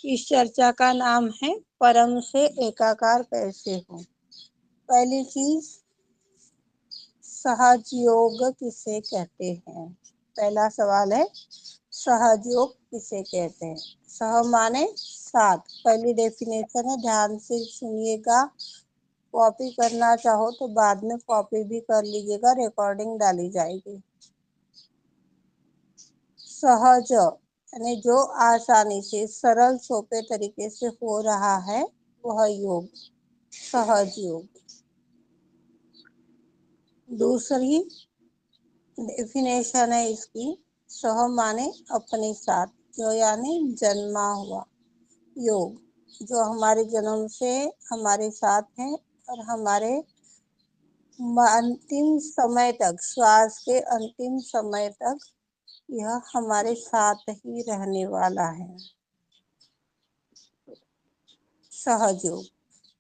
इस चर्चा का नाम है परम से एकाकार कैसे हो। पहली चीज, सहज योग किसे कहते हैं। पहला सवाल है, सहज योग किसे कहते हैं। सह माने साथ। पहली डेफिनेशन है, ध्यान से सुनिएगा। कॉपी करना चाहो तो बाद में कॉपी भी कर लीजिएगा, रिकॉर्डिंग डाली जाएगी। सहज यानी जो आसानी से सरल सोपे तरीके से हो रहा है वह योग, सहज योग। दूसरी डेफिनेशन है इसकी, सह माने अपने साथ, जो यानी जन्मा हुआ योग, जो हमारे जन्म से हमारे साथ है और हमारे अंतिम समय तक, श्वास के अंतिम समय तक यह हमारे साथ ही रहने वाला है, सहयोग।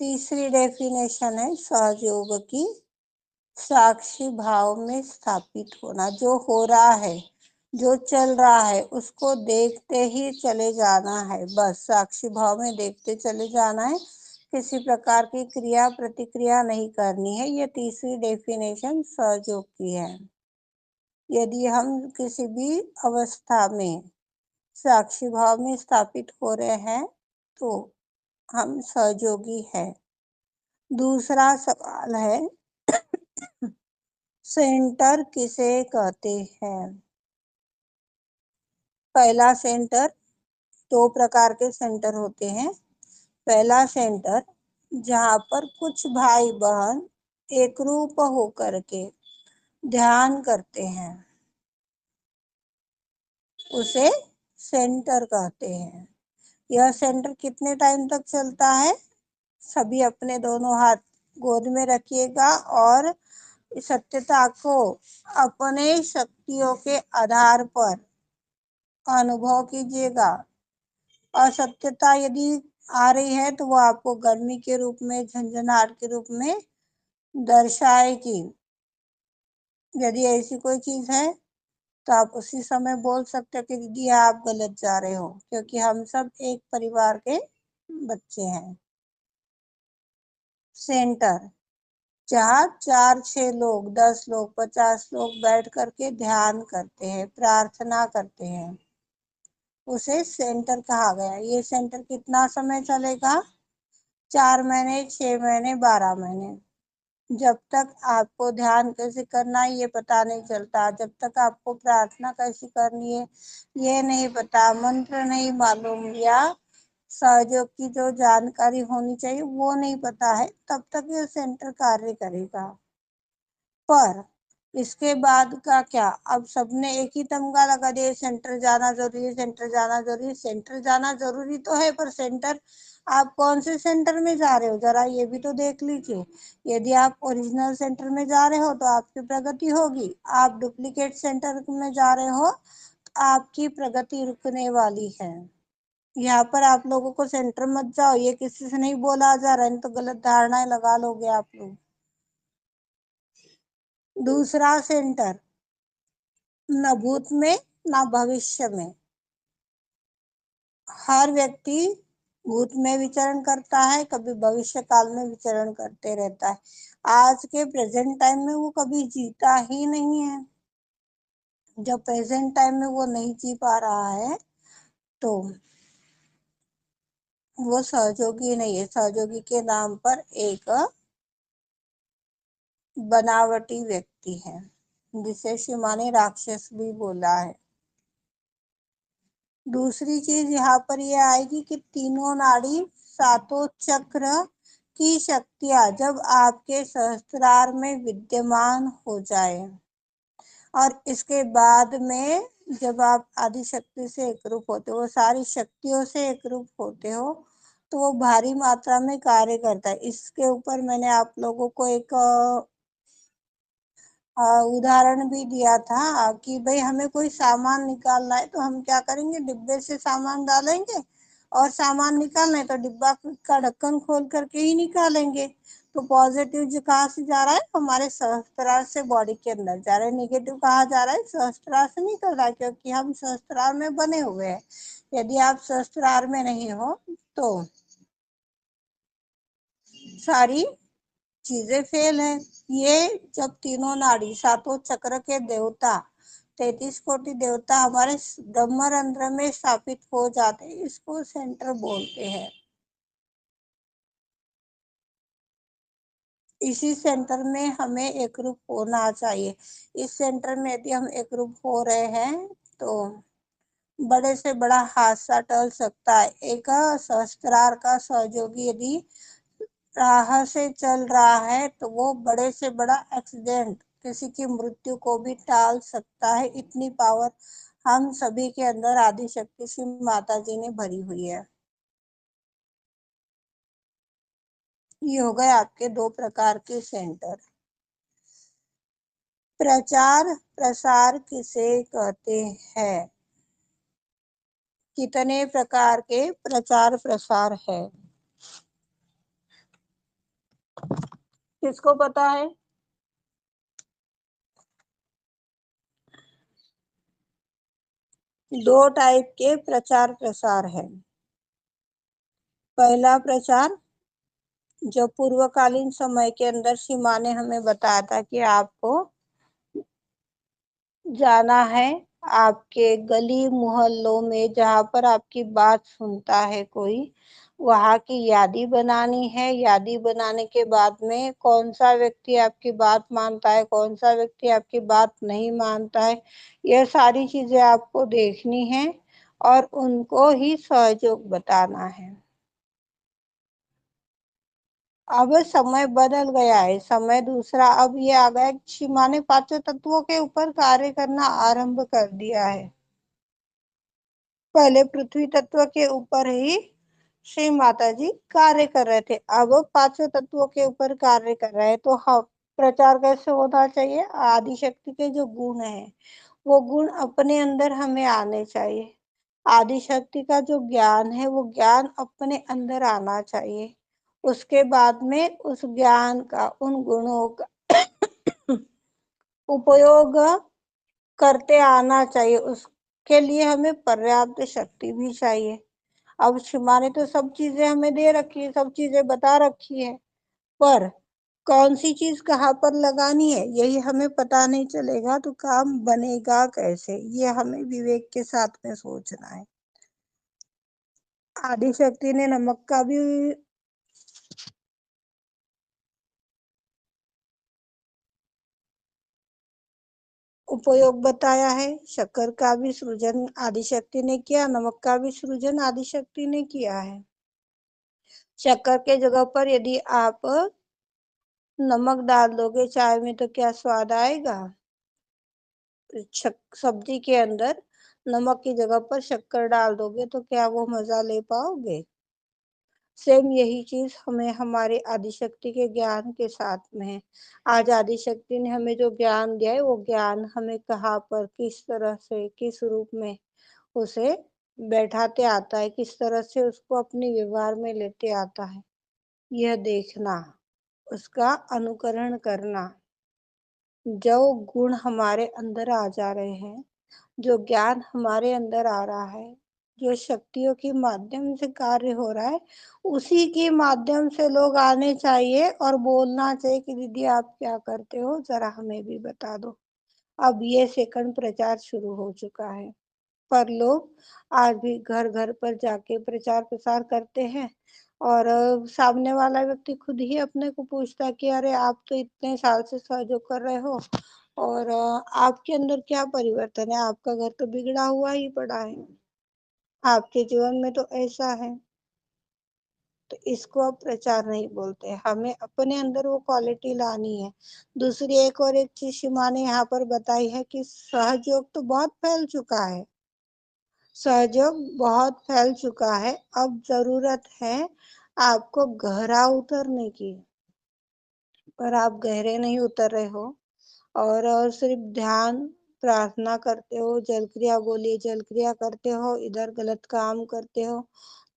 तीसरी डेफिनेशन है सहयोग की, साक्षी भाव में स्थापित होना। जो हो रहा है, जो चल रहा है, उसको देखते ही चले जाना है, बस साक्षी भाव में देखते चले जाना है, किसी प्रकार की क्रिया प्रतिक्रिया नहीं करनी है। ये तीसरी डेफिनेशन सहयोग की है। यदि हम किसी भी अवस्था में साक्षी भाव में स्थापित हो रहे हैं तो हम सहयोगी हैं। दूसरा सवाल है, सेंटर किसे कहते हैं। पहला सेंटर, दो प्रकार के सेंटर होते हैं। पहला सेंटर जहाँ पर कुछ भाई बहन एक रूप होकर के ध्यान करते हैं, उसे सेंटर कहते हैं। यह सेंटर कितने टाइम तक चलता है। सभी अपने दोनों हाथ गोद में रखिएगा और सत्यता को अपने शक्तियों के आधार पर अनुभव कीजिएगा। असत्यता यदि आ रही है तो वो आपको गर्मी के रूप में, झंझनाहट के रूप में दर्शाएगी। यदि ऐसी कोई चीज है तो आप उसी समय बोल सकते हो कि दीदी आप गलत जा रहे हो, क्योंकि हम सब एक परिवार के बच्चे हैं। सेंटर जहाँ 4-6 लोग, 10 लोग, 50 लोग बैठ करके ध्यान करते हैं, प्रार्थना करते हैं, उसे सेंटर कहा गया। ये सेंटर कितना समय चलेगा। 4 महीने, 6 महीने, 12 महीने, जब तक आपको ध्यान कैसे करना है ये पता नहीं चलता, जब तक आपको प्रार्थना कैसे करनी है ये नहीं पता, मंत्र नहीं मालूम या सहयोग की जो जानकारी होनी चाहिए वो नहीं पता है, तब तक ये सेंटर कार्य करेगा। पर इसके बाद का क्या, अब सबने एक ही तमगा लगा दिया, सेंटर जाना जरूरी है, सेंटर जाना जरूरी है। सेंटर जाना जरूरी तो है, पर सेंटर आप कौन से सेंटर में जा रहे हो जरा ये भी तो देख लीजिए। यदि आप ओरिजिनल सेंटर में जा रहे हो तो आपकी प्रगति होगी, आप डुप्लीकेट सेंटर में जा रहे हो तो आपकी प्रगति रुकने वाली है। यहाँ पर आप लोगों को सेंटर मत जाओ, ये किसी से नहीं बोला जा रहा है, तो गलत धारणाएं लगा लोगे आप लोग। दूसरा सेंटर, न भूत में न भविष्य में। हर व्यक्ति भूत में विचरण करता है, कभी भविष्य काल में विचरण करते रहता है। आज के प्रेजेंट टाइम में वो कभी जीता ही नहीं है। जब प्रेजेंट टाइम में वो नहीं जी पा रहा है तो वो सहयोगी नहीं है। सहयोगी के नाम पर एक बनावटी व्यक्ति है, जिसे शिमा ने राक्षस भी बोला है। दूसरी चीज यहाँ पर ये आएगी कि तीनों नाड़ी, सातों चक्र की शक्तियां जब आपके सहस्त्रार में विद्यमान हो जाए और इसके बाद में जब आप आदि शक्ति से एकरूप होते हो, वो सारी शक्तियों से एकरूप होते हो, तो वो भारी मात्रा में कार्य करता है। इसके ऊपर मैंने आप लोगों को एक उदाहरण भी दिया था कि भाई हमें कोई सामान निकालना है तो हम क्या करेंगे, डिब्बे से सामान डालेंगे और सामान निकालना है तो डिब्बा का ढक्कन खोल करके ही निकालेंगे। तो पॉजिटिव जो कहाँ से जा रहा है, हमारे सहस्त्रार से बॉडी के अंदर जा रहा है। नेगेटिव कहाँ जा रहा है, सहस्त्रार से निकल रहा है, क्योंकि हम सहस्त्रार में बने हुए हैं। यदि आप सहस्त्रार में नहीं हो तो सारी चीजें फेल है। ये जब तीनों नाड़ी, सातों चक्र के देवता, 33 कोटि देवता हमारे ब्रह्मरंध्र में स्थापित हो जाते, इसको सेंटर बोलते हैं। इसी सेंटर में हमें एकरूप होना चाहिए। इस सेंटर में यदि हम एकरूप हो रहे हैं तो बड़े से बड़ा हादसा टल सकता है। एक सहस्त्रार का सहयोगी यदि राह से चल रहा है तो वो बड़े से बड़ा एक्सीडेंट, किसी की मृत्यु को भी टाल सकता है। इतनी पावर हम सभी के अंदर आदि शक्ति श्री माता जी ने भरी हुई है। ये हो गए आपके दो प्रकार के सेंटर। प्रचार प्रसार किसे कहते हैं? कितने प्रकार के प्रचार प्रसार है? किसको पता है? दो टाइप के प्रचार प्रसार है। पहला प्रचार जो पूर्वकालीन समय के अंदर सीमा ने हमें बताया था कि आपको जाना है आपके गली मोहल्लों में, जहां पर आपकी बात सुनता है कोई, वहां की यादी बनानी है। यादी बनाने के बाद में कौन सा व्यक्ति आपकी बात मानता है, कौन सा व्यक्ति आपकी बात नहीं मानता है, यह सारी चीजें आपको देखनी है और उनको ही सहयोग बताना है। अब समय बदल गया है, समय दूसरा अब ये आ गया कि सीमा ने पांचों तत्वों के ऊपर कार्य करना आरंभ कर दिया है। पहले पृथ्वी तत्व के ऊपर ही श्री माता जी कार्य कर रहे थे, अब पांचों तत्वों के ऊपर कार्य कर रहे हैं। तो हाँ, प्रचार कैसे होना चाहिए? आदि शक्ति के जो गुण हैं वो गुण अपने अंदर हमें आने चाहिए। आदि शक्ति का जो ज्ञान है वो ज्ञान अपने अंदर आना चाहिए। उसके बाद में उस ज्ञान का, उन गुणों का उपयोग करते आना चाहिए। उसके लिए हमें पर्याप्त शक्ति भी चाहिए। अब शिवा ने तो सब चीजें हमें दे रखी है, सब चीजें बता रखी है, पर कौन सी चीज कहाँ पर लगानी है यही हमें पता नहीं चलेगा तो काम बनेगा कैसे, ये हमें विवेक के साथ में सोचना है। आदि शक्ति ने नमक का भी उपयोग बताया है, शक्कर का भी सृजन आदि शक्ति ने किया, नमक का भी सृजन आदि शक्ति ने किया है। शक्कर के जगह पर यदि आप नमक डाल दोगे चाय में तो क्या स्वाद आएगा? सब्जी के अंदर नमक की जगह पर शक्कर डाल दोगे तो क्या वो मजा ले पाओगे? सेम यही चीज हमें हमारे आदिशक्ति के ज्ञान के साथ में है। आज आदिशक्ति ने हमें जो ज्ञान दिया है वो ज्ञान हमें कहाँ पर, किस तरह से, किस रूप में उसे बैठाते आता है, किस तरह से उसको अपने व्यवहार में लेते आता है, यह देखना, उसका अनुकरण करना। जो गुण हमारे अंदर आ जा रहे हैं, जो ज्ञान हमारे अंदर आ रहा है, जो शक्तियों के माध्यम से कार्य हो रहा है, उसी के माध्यम से लोग आने चाहिए और बोलना चाहिए कि दीदी आप क्या करते हो, जरा हमें भी बता दो। अब ये सेकंड प्रचार शुरू हो चुका है, पर लोग आज भी घर घर पर जाके प्रचार प्रसार करते हैं और सामने वाला व्यक्ति खुद ही अपने को पूछता है कि अरे आप तो इतने साल से सहयोग कर रहे हो और आपके अंदर क्या परिवर्तन है, आपका घर तो बिगड़ा हुआ ही पड़ा है, आपके जीवन में तो ऐसा है। तो इसको अब प्रचार नहीं बोलते, हमें अपने अंदर वो क्वालिटी लानी है। दूसरी एक और एक चीज शिमा ने यहाँ पर बताई है कि सहयोग तो बहुत फैल चुका है, सहयोग बहुत फैल चुका है, अब जरूरत है आपको गहरा उतरने की, पर आप गहरे नहीं उतर रहे हो और सिर्फ ध्यान प्रार्थना करते हो, जल क्रिया बोलिए जल क्रिया करते हो, इधर गलत काम करते हो।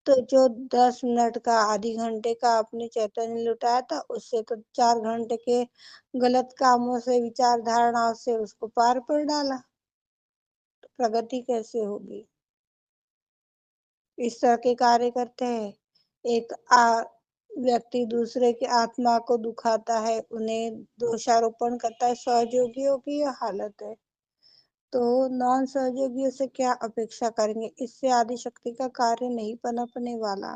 तो जो 10 मिनट का, आधी घंटे का आपने चैतन्य लुटाया था, उससे तो 4 घंटे के गलत कामों से, विचार धारणाओं से उसको पार कर डाला, तो प्रगति कैसे होगी? इस तरह के कार्य करते हैं। एक व्यक्ति दूसरे की आत्मा को दुखाता है, उन्हें दोषारोपण करता है, सहयोगियों की यह हालत है। तो नॉन सहयोगियों से क्या अपेक्षा करेंगे? इससे आदिशक्ति का कार्य नहीं पनपने वाला।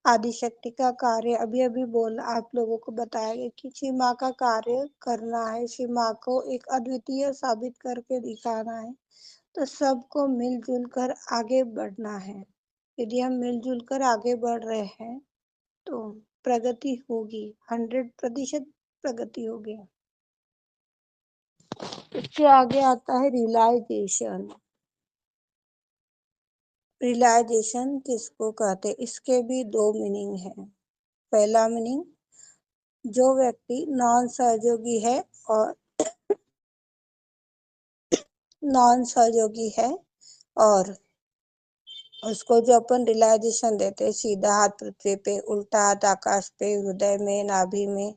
आदिशक्ति का कार्य अभी अभी बोल आप लोगों को बताया गया कि शिव माँ का कार्य करना है, शिव माँ को एक अद्वितीय साबित करके दिखाना है। तो सबको मिलजुल कर आगे बढ़ना है। यदि हम मिलजुल कर आगे बढ़ रहे हैं तो प्रगति होगी, 100% प्रगति होगी। इसके आगे आता है रियलाइजेशन। रियलाइजेशन किसको कहते हैं? इसके भी दो मीनिंग है। पहला मीनिंग, जो व्यक्ति नॉन सहयोगी है और नॉन सहयोगी है और उसको जो अपन रियलाइजेशन देते हैं, सीधा हाथ पृथ्वी पे, उल्टा हाथ आकाश पे, हृदय में, नाभि में,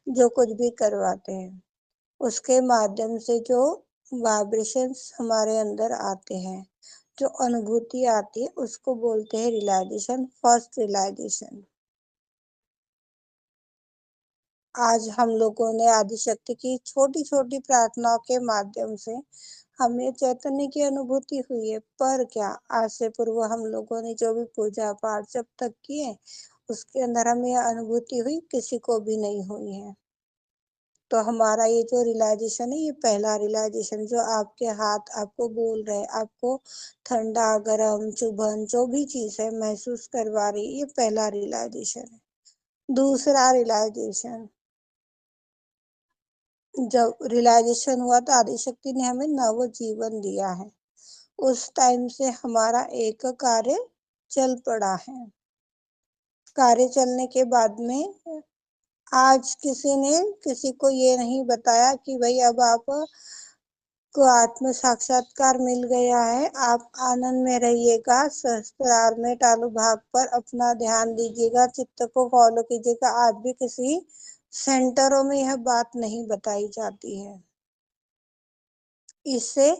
जो कुछ भी करवाते हैं, उसके माध्यम से जो वाइब्रेशंस हमारे अंदर आते हैं, जो अनुभूति आती है, उसको बोलते हैं रियलाइजेशन, फर्स्ट रियलाइजेशन। आज हम लोगों ने आदिशक्ति की छोटी छोटी प्रार्थनाओं के माध्यम से हमें चैतन्य की अनुभूति हुई है। पर क्या आज से पूर्व हम लोगों ने जो भी पूजा पाठ जब तक किए, उसके अंदर हमें अनुभूति हुई? किसी को भी नहीं हुई है। तो हमारा ये जो रियलाइजेशन है, ये पहला रियलाइजेशन, जो आपके हाथ आपको बोल रहे, आपको ठंडा गरम चुभन जो भी चीज है महसूस करवा रही है, ये पहला रियलाइजेशन है। दूसरा रियलाइजेशन, जब रियलाइजेशन हुआ तो आदिशक्ति ने हमें नव जीवन दिया है। उस टाइम से हमारा एक कार्य चल पड़ा है। कार्य चलने के बाद में आज किसी ने किसी को ये नहीं बताया कि भाई अब आप को आत्म साक्षात्कार मिल गया है, आप आनंद में रहिएगा, सहस्त्रार में टालू भाग पर अपना ध्यान दीजिएगा, चित्त को फॉलो कीजिएगा। आज भी किसी सेंटरों में यह बात नहीं बताई जाती है। इससे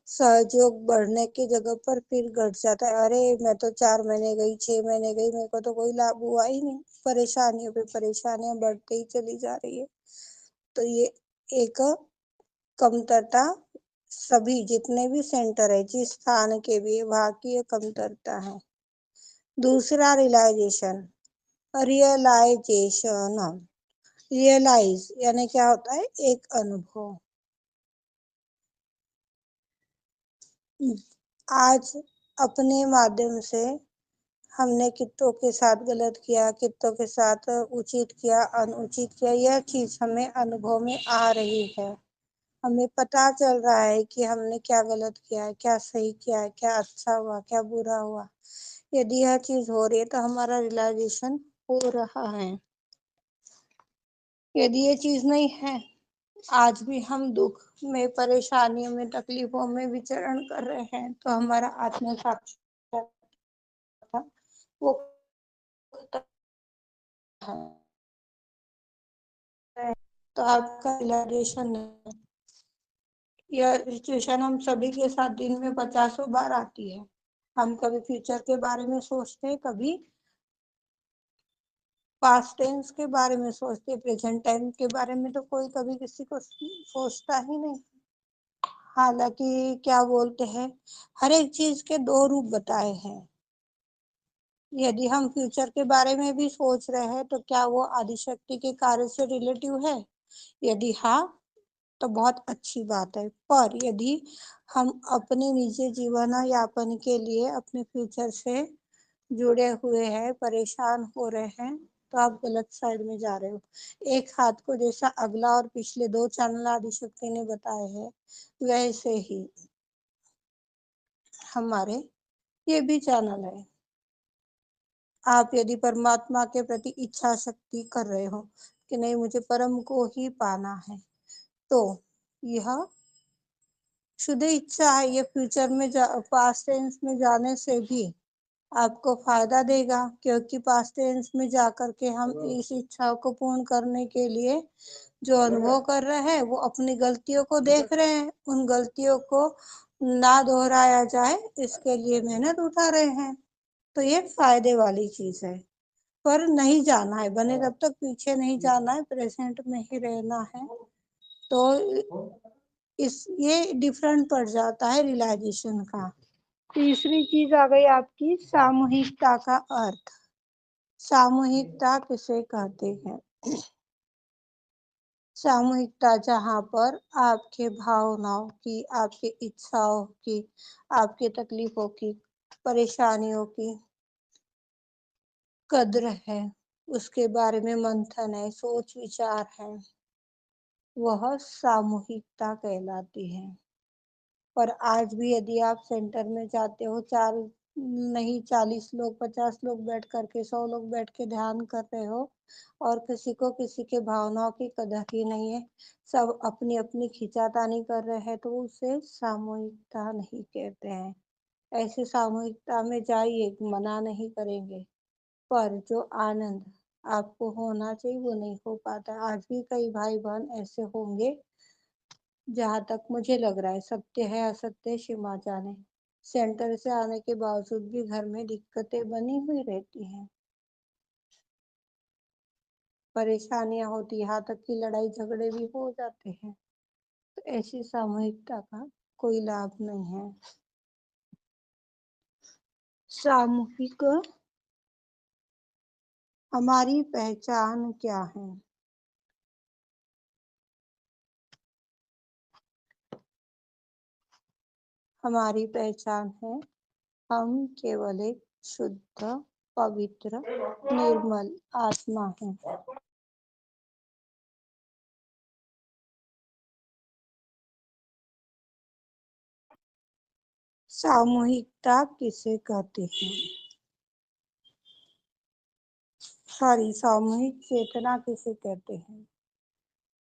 सहयोग बढ़ने की जगह पर फिर घट जाता है। अरे मैं तो 4 महीने गई, 6 महीने गई, मेरे को तो कोई लाभ हुआ ही नहीं, परेशानियों पे परेशानियां बढ़ते ही चली जा रही है। तो ये एक कमतरता, सभी जितने भी सेंटर है, जिस स्थान के भी, वहां की एक कमतरता है। दूसरा रियलाइजेशन, रियलाइजेशन, रियलाइज यानी क्या होता है? एक अनुभव। आज अपने माध्यम से हमने कितनों के साथ गलत किया, कितनों के साथ उचित किया, अनुचित किया, यह चीज हमें अनुभव में आ रही है। हमें पता चल रहा है कि हमने क्या गलत किया है, क्या सही किया है, क्या अच्छा हुआ, क्या बुरा हुआ। यदि यह चीज हो रही है तो हमारा रियलाइजेशन हो रहा है। यदि ये चीज नहीं है, आज भी हम दुख में, परेशानियों में, तकलीफों में विचरण कर रहे हैं, तो हमारा आत्म साक्षात्कार वो है। तो आपका रियलाइजेशन है। यह सिचुएशन हम सभी के साथ दिन में 50 बार आती है। हम कभी फ्यूचर के बारे में सोचते हैं, कभी पास्ट टेंस के बारे में सोचते हैं, प्रेजेंट टाइम के बारे में तो कोई कभी किसी को सोचता ही नहीं। हालांकि क्या बोलते हैं, हर एक चीज के दो रूप बताए हैं। यदि हम फ्यूचर के बारे में भी सोच रहे हैं तो क्या वो आदिशक्ति के कार्य से रिलेटिव है? यदि हाँ, तो बहुत अच्छी बात है। पर यदि हम अपने निजी जीवन यापन के लिए अपने फ्यूचर से जुड़े हुए हैं, परेशान हो रहे हैं, तो आप गलत साइड में जा रहे हो। एक हाथ को जैसा अगला और पिछले 2 चैनल आदिशक्ति ने बताए हैं, वैसे ही हमारे ये भी चैनल है। आप यदि परमात्मा के प्रति इच्छा शक्ति कर रहे हो कि नहीं, मुझे परम को ही पाना है, तो यह शुद्ध इच्छा है। ये फ्यूचर में पास्ट टेंस में जाने से भी आपको फायदा देगा, क्योंकि पास्ट टेंस में जाकर के हम इस इच्छा को पूर्ण करने के लिए जो अनुभव कर रहे हैं, वो अपनी गलतियों को देख रहे हैं। उन गलतियों को ना दोहराया जाए, इसके लिए मेहनत उठा रहे हैं। तो ये फायदे वाली चीज है। पर नहीं जाना है, बने तब तक पीछे नहीं जाना है, प्रेजेंट में ही रहना है। तो इस ये डिफरेंट पड़ जाता है रियलाइजेशन का। तीसरी चीज आ गई आपकी सामूहिकता का अर्थ। सामूहिकता किसे कहते हैं? सामूहिकता जहाँ पर आपके भावनाओं की, आपकी इच्छाओं की, आपके तकलीफों की, परेशानियों की कद्र है, उसके बारे में मंथन है, सोच विचार है, वह सामूहिकता कहलाती है। पर आज भी यदि आप सेंटर में जाते हो, चार नहीं 40 लोग 50 लोग बैठ करके 100 लोग बैठ के ध्यान कर रहे हो और किसी को किसी के भावनाओं की कदर ही नहीं है, सब अपनी अपनी खींचातानी कर रहे हैं, तो उसे सामूहिकता नहीं कहते हैं। ऐसे सामूहिकता में जाइए, मना नहीं करेंगे, पर जो आनंद आपको होना चाहिए वो नहीं हो पाता। आज भी कई भाई बहन ऐसे होंगे, जहां तक मुझे लग रहा है, सत्य है असत्य क्षमा जाने, सेंटर से आने के बावजूद भी घर में दिक्कतें बनी हुई रहती हैं, परेशानियां होती, यहाँ तक कि लड़ाई झगड़े भी हो जाते हैं। तो ऐसी सामूहिकता का कोई लाभ नहीं है। सामूहिक हमारी पहचान क्या है? हमारी पहचान है, हम केवल एक शुद्ध, पवित्र, निर्मल आत्मा है। सामूहिकता किसे कहते हैं? सॉरी, सामूहिक चेतना किसे कहते हैं?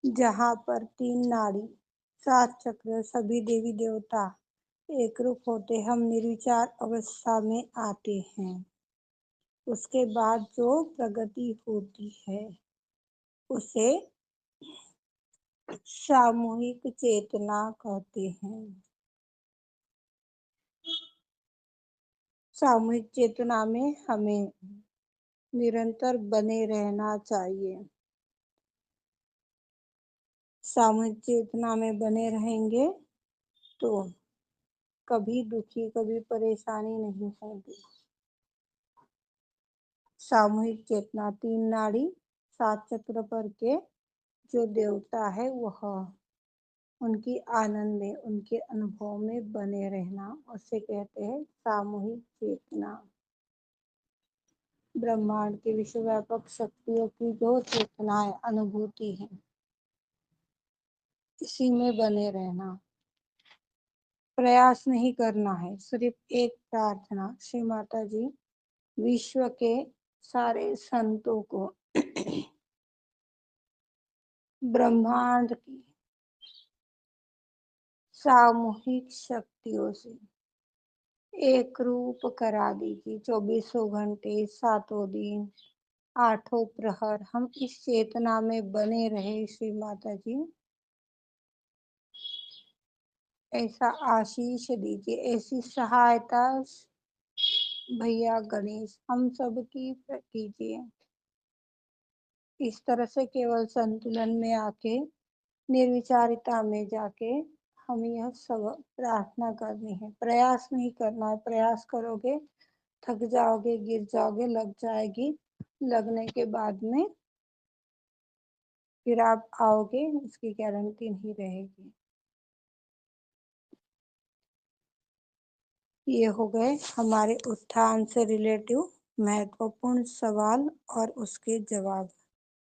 जहाँ पर 3 नाड़ी, 7 चक्र, सभी देवी देवता एकरूप होते, हम निर्विचार अवस्था में आते हैं। उसके बाद जो प्रगति होती है उसे सामूहिक चेतना कहते हैं। सामूहिक चेतना में हमें निरंतर बने रहना चाहिए। सामूहिक चेतना में बने रहेंगे तो कभी दुखी, कभी परेशानी नहीं होगी। सामूहिक चेतना, 3 नाड़ी, 7 चक्र पर के जो देवता है वह उनकी आनंद में, उनके अनुभव में बने रहना, उसे कहते हैं सामूहिक चेतना। ब्रह्मांड के विश्वव्यापक शक्तियों की जो चेतना है, अनुभूति है, इसी में बने रहना। प्रयास नहीं करना है, सिर्फ एक प्रार्थना, श्री माता जी विश्व के सारे संतों को ब्रह्मांड की सामूहिक शक्तियों से एक रूप करा दीजिए। 24 घंटे, 7 दिन, 8 प्रहर हम इस चेतना में बने रहे श्री माता जी। ऐसा आशीष दीजिए, ऐसी सहायता भैया गणेश हम सब की कीजिए। इस तरह से केवल संतुलन में आके, निर्विचारिता में जाके हमें यह सब प्रार्थना करनी है। प्रयास नहीं करना है, प्रयास करोगे थक जाओगे, गिर जाओगे, लग जाएगी, लगने के बाद में फिर आप आओगे, उसकी गारंटी नहीं रहेगी। ये हो गए हमारे उत्थान से रिलेटिव महत्वपूर्ण सवाल और उसके जवाब।